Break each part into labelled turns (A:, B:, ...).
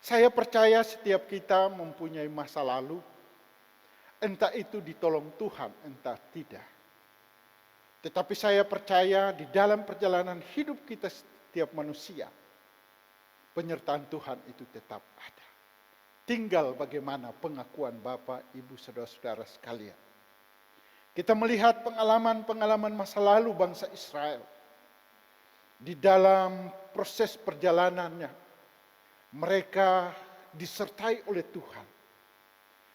A: Saya percaya setiap kita mempunyai masa lalu, entah itu ditolong Tuhan, entah tidak. Tetapi saya percaya di dalam perjalanan hidup kita setiap manusia, penyertaan Tuhan itu tetap ada. Tinggal bagaimana pengakuan Bapak, Ibu, Saudara-saudara sekalian. Kita melihat pengalaman-pengalaman masa lalu bangsa Israel. Di dalam proses perjalanannya, mereka disertai oleh Tuhan.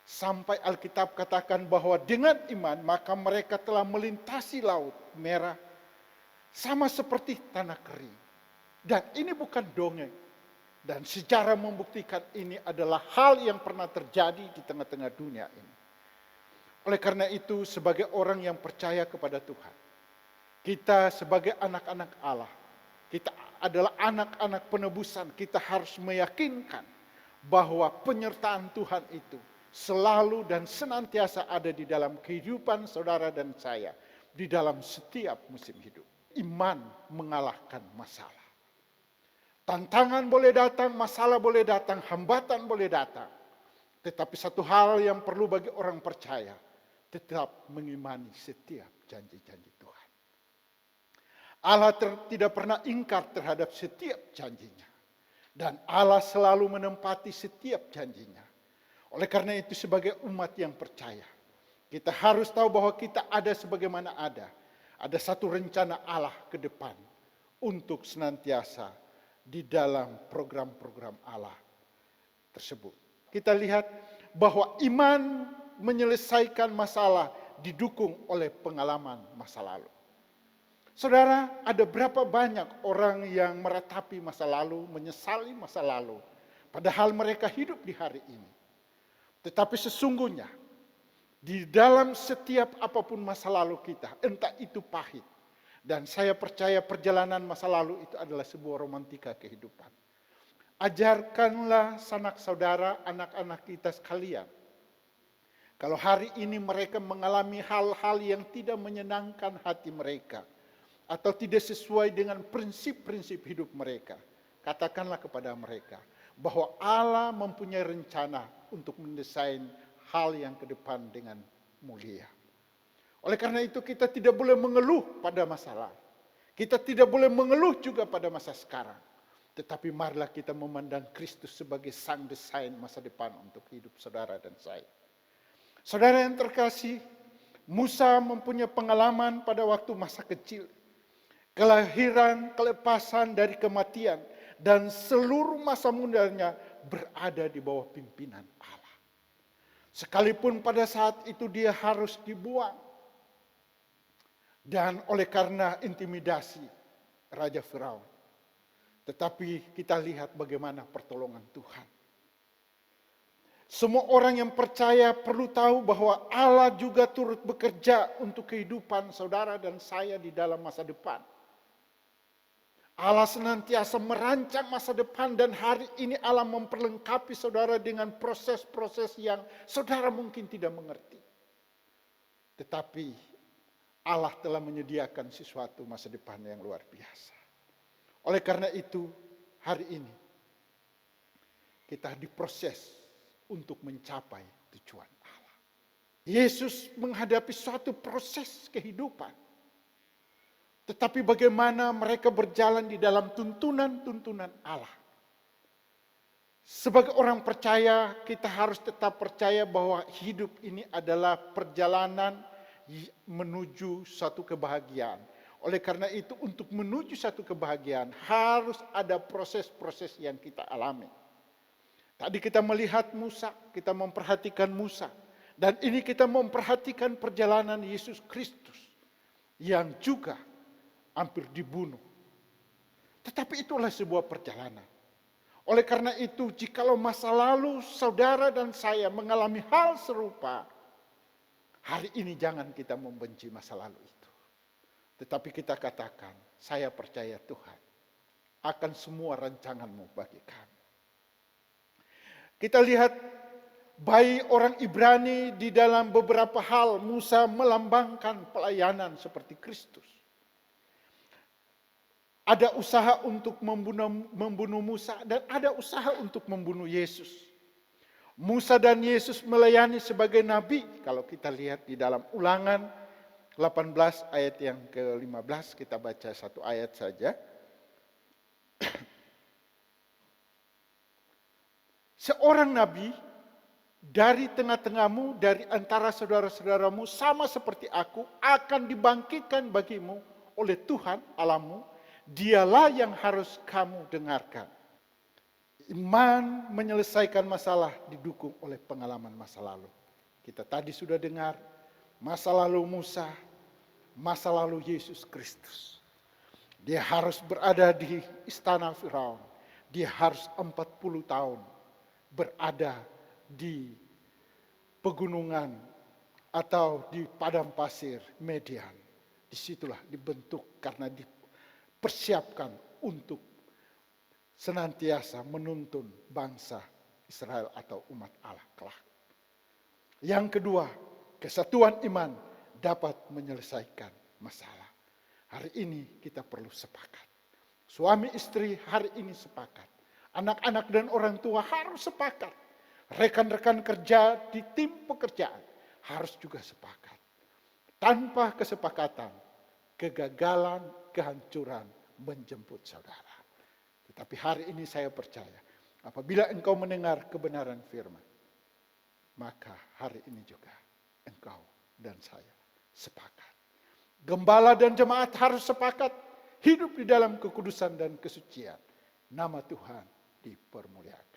A: Sampai Alkitab katakan bahwa dengan iman maka mereka telah melintasi laut merah sama seperti tanah kering. Dan ini bukan dongeng. Dan sejarah membuktikan ini adalah hal yang pernah terjadi di tengah-tengah dunia ini. Oleh karena itu sebagai orang yang percaya kepada Tuhan, kita sebagai anak-anak Allah, kita adalah anak-anak penebusan, kita harus meyakinkan bahwa penyertaan Tuhan itu selalu dan senantiasa ada di dalam kehidupan saudara dan saya, di dalam setiap musim hidup. Iman mengalahkan masalah. Tantangan boleh datang, masalah boleh datang, hambatan boleh datang. Tetapi satu hal yang perlu bagi orang percaya, tetap mengimani setiap janji-janji Tuhan. Allah tidak pernah ingkar terhadap setiap janjinya. Dan Allah selalu menempati setiap janjinya. Oleh karena itu sebagai umat yang percaya, kita harus tahu bahwa kita ada sebagaimana ada. Ada satu rencana Allah ke depan untuk senantiasa di dalam program-program Allah tersebut. Kita lihat bahwa iman menyelesaikan masalah didukung oleh pengalaman masa lalu. Saudara, ada berapa banyak orang yang meratapi masa lalu, menyesali masa lalu, padahal mereka hidup di hari ini. Tetapi sesungguhnya, di dalam setiap apapun masa lalu kita, entah itu pahit, dan saya percaya perjalanan masa lalu itu adalah sebuah romantika kehidupan. Ajarkanlah sanak saudara, anak-anak kita sekalian. Kalau hari ini mereka mengalami hal-hal yang tidak menyenangkan hati mereka, atau tidak sesuai dengan prinsip-prinsip hidup mereka, katakanlah kepada mereka bahwa Allah mempunyai rencana untuk mendesain hal yang ke depan dengan mulia. Oleh karena itu kita tidak boleh mengeluh pada masalah. Kita tidak boleh mengeluh juga pada masa sekarang. Tetapi marilah kita memandang Kristus sebagai sang desain masa depan untuk hidup saudara dan saya. Saudara yang terkasih, Musa mempunyai pengalaman pada waktu masa kecil. Kelahiran, kelepasan dari kematian, dan seluruh masa mudanya berada di bawah pimpinan Allah. Sekalipun pada saat itu dia harus dibuang. Dan oleh karena intimidasi Raja Firaun. Tetapi kita lihat bagaimana pertolongan Tuhan. Semua orang yang percaya perlu tahu bahwa Allah juga turut bekerja untuk kehidupan saudara dan saya di dalam masa depan. Allah senantiasa merancang masa depan dan hari ini Allah memperlengkapi saudara dengan proses-proses yang saudara mungkin tidak mengerti. Tetapi Allah telah menyediakan sesuatu masa depan yang luar biasa. Oleh karena itu, hari ini kita diproses untuk mencapai tujuan Allah. Yesus menghadapi suatu proses kehidupan. Tetapi bagaimana mereka berjalan di dalam tuntunan-tuntunan Allah. Sebagai orang percaya, kita harus tetap percaya bahwa hidup ini adalah perjalanan menuju satu kebahagiaan. Oleh karena itu untuk menuju satu kebahagiaan harus ada proses-proses yang kita alami. Tadi kita melihat Musa, kita memperhatikan Musa. Dan ini kita memperhatikan perjalanan Yesus Kristus yang juga hampir dibunuh. Tetapi itulah sebuah perjalanan. Oleh karena itu jikalau masa lalu saudara dan saya mengalami hal serupa, hari ini jangan kita membenci masa lalu itu. Tetapi kita katakan, saya percaya Tuhan akan semua rancanganmu bagi kami. Kita lihat bayi orang Ibrani di dalam beberapa hal Musa melambangkan pelayanan seperti Kristus. Ada usaha untuk membunuh Musa dan ada usaha untuk membunuh Yesus. Musa dan Yesus melayani sebagai nabi. Kalau kita lihat di dalam Ulangan 18 ayat yang ke-15, kita baca satu ayat saja. Seorang nabi dari tengah-tengahmu, dari antara saudara-saudaramu, sama seperti aku, akan dibangkitkan bagimu oleh Tuhan Allahmu. Dialah yang harus kamu dengarkan. Iman menyelesaikan masalah didukung oleh pengalaman masa lalu. Kita tadi sudah dengar masa lalu Musa, masa lalu Yesus Kristus. Dia harus berada di istana Firaun. Dia harus 40 tahun berada di pegunungan atau di padang pasir Median. Disitulah dibentuk karena dipersiapkan untuk senantiasa menuntun bangsa Israel atau umat Allah kelak. Yang kedua, kesatuan iman dapat menyelesaikan masalah. Hari ini kita perlu sepakat. Suami istri hari ini sepakat. Anak-anak dan orang tua harus sepakat. Rekan-rekan kerja di tim pekerjaan harus juga sepakat. Tanpa kesepakatan, kegagalan, kehancuran menjemput saudara. Tetapi hari ini saya percaya, apabila engkau mendengar kebenaran firman, maka hari ini juga engkau dan saya sepakat. Gembala dan jemaat harus sepakat hidup di dalam kekudusan dan kesucian. Nama Tuhan dipermuliakan.